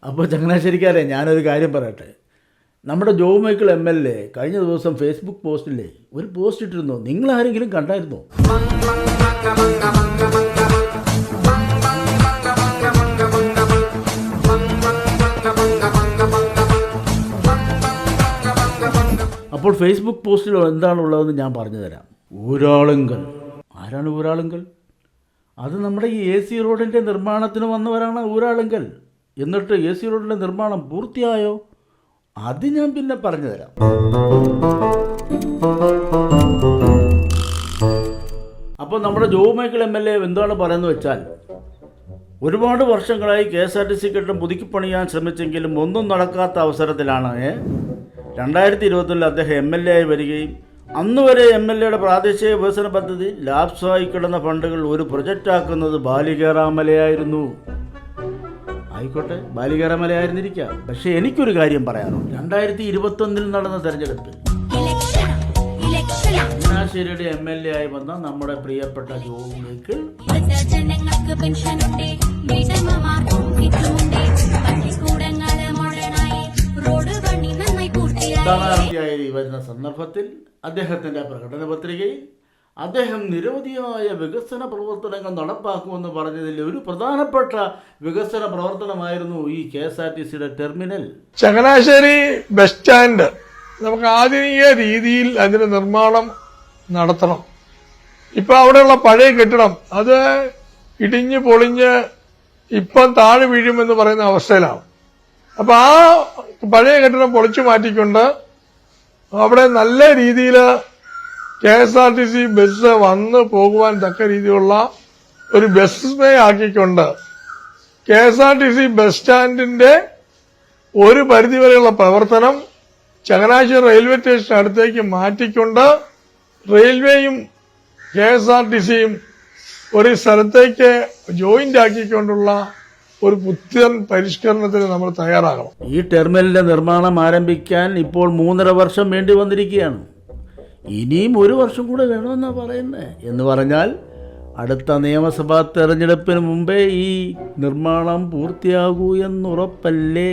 അപ്പോൾ ചങ്ങനാശ്ശേരിക്കാരെ, ഞാനൊരു കാര്യം പറയട്ടെ. നമ്മുടെ ജോബ് മൈക്കിൾ MLA കഴിഞ്ഞ ദിവസം ഫേസ്ബുക്ക് പോസ്റ്റിലെ ഒരു പോസ്റ്റ് ഇട്ടിരുന്നു. നിങ്ങളാരെങ്കിലും കണ്ടായിരുന്നോ? അപ്പോൾ ഫേസ്ബുക്ക് പോസ്റ്റിൽ എന്താണുള്ളതെന്ന് ഞാൻ പറഞ്ഞു തരാം. ഊരാളുങ്കൽ. ആരാണ് ഊരാളുങ്കൽ? അത് നമ്മുടെ ഈ AC റോഡിൻ്റെ നിർമ്മാണത്തിന് വന്നവരാണ് ഊരാളുങ്കൽ. എന്നിട്ട് AC റോഡിൻ്റെ നിർമ്മാണം പൂർത്തിയായോ? അത് ഞാൻ പിന്നെ പറഞ്ഞു തരാം. അപ്പോൾ നമ്മുടെ ജോബ് മൈക്കിൾ MLA എന്താണ് പറയുന്നത് വെച്ചാൽ, ഒരുപാട് വർഷങ്ങളായി KSRTC കെട്ടിടം പുതുക്കിപ്പണിയാൻ ശ്രമിച്ചെങ്കിലും ഒന്നും നടക്കാത്ത അവസരത്തിലാണ് 2021 അദ്ദേഹം MLA ആയി വരികയും അന്ന് വരെ MLAയുടെ പ്രാദേശിക വികസന പദ്ധതി ലാപ്സായി കിടന്ന ഫണ്ടുകൾ ഒരു പ്രൊജക്റ്റാക്കുന്നത് ബാലികേറാമലയായിരുന്നു. ആയിക്കോട്ടെ, ബാലികേറാമലയായിരുന്നിരിക്കാം. പക്ഷേ എനിക്കൊരു കാര്യം പറയാനുണ്ട്. 2021 നടന്ന തെരഞ്ഞെടുപ്പിൽ ചങ്ങനാശ്ശേരിയുടെ MLA ആയി വന്ന നമ്മുടെ പ്രിയപ്പെട്ട ജോബ് മൈക്കിൾ സ്ഥാനാർത്ഥിയായി വരുന്ന സന്ദർഭത്തിൽ അദ്ദേഹത്തിൻ്റെ പ്രകടന പത്രികയിൽ അദ്ദേഹം നിരവധിയായ വികസന പ്രവർത്തനങ്ങൾ നടപ്പാക്കുമെന്ന് പറഞ്ഞതിൽ ഒരു പ്രധാനപ്പെട്ട വികസന പ്രവർത്തനമായിരുന്നു ഈ KSRTCയുടെ ടെർമിനൽ. ചങ്ങനാശ്ശേരി ബസ് സ്റ്റാൻഡ് നമുക്ക് ആധുനിക രീതിയിൽ അതിന്റെ നിർമ്മാണം നടത്തണം. ഇപ്പൊ അവിടെയുള്ള പഴയ കെട്ടിടം അത് ഇടിഞ്ഞ് പൊളിഞ്ഞ് ഇപ്പം താഴെ വീഴുമെന്ന് പറയുന്ന അവസ്ഥയിലാണ്. അപ്പൊ ആ പഴയ കെട്ടിടം പൊളിച്ചു മാറ്റിക്കൊണ്ട് അവിടെ നല്ല രീതിയിൽ KSRTC ബസ് വന്ന് പോകുവാൻ തക്ക രീതിയിലുള്ള ഒരു ബസ് വേ ആക്കിക്കൊണ്ട് KSRTC ബസ് സ്റ്റാൻഡിന്റെ ഒരു പരിധിവരെയുള്ള പ്രവർത്തനം ചങ്ങനാശ്ശേരി റെയിൽവേ സ്റ്റേഷൻ അടുത്തേക്ക് മാറ്റിക്കൊണ്ട് റെയിൽവേയും KSRTCയും ഒരു സ്ഥലത്തേക്ക് ജോയിന്റ് ആക്കിക്കൊണ്ടുള്ള ഒരു പുത്തൻ പരിഷ്കരണത്തിന് നമ്മൾ തയ്യാറാകണം. ഈ ടെർമിനലിന്റെ നിർമ്മാണം ആരംഭിക്കാൻ ഇപ്പോൾ 3.5 വർഷം വേണ്ടി വന്നിരിക്കുകയാണ്. ഇനിയും 1 വർഷം കൂടെ വേണമെന്നാണ് പറയുന്നത്. എന്ന് പറഞ്ഞാൽ അടുത്ത നിയമസഭാ തെരഞ്ഞെടുപ്പിന് മുമ്പേ ഈ നിർമ്മാണം പൂർത്തിയാകൂ എന്നുറപ്പല്ലേ?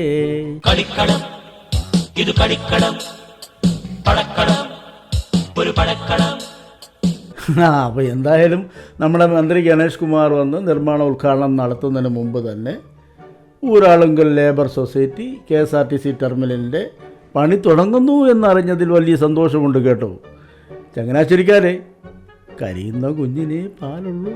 അപ്പോൾ എന്തായാലും നമ്മുടെ മന്ത്രി ഗണേഷ് കുമാർ വന്ന് നിർമ്മാണ ഉദ്ഘാടനം നടത്തുന്നതിന് മുമ്പ് തന്നെ ഊരാളുങ്കൽ ലേബർ സൊസൈറ്റി KSRTC ടെർമിനലിൻ്റെ പണി തുടങ്ങുന്നു എന്നറിഞ്ഞതിൽ വലിയ സന്തോഷമുണ്ട് കേട്ടോ. ചങ്ങനാശ്ശേരിക്കാരെ, കരിയുന്ന കുഞ്ഞിനെ പാലുള്ളൂ.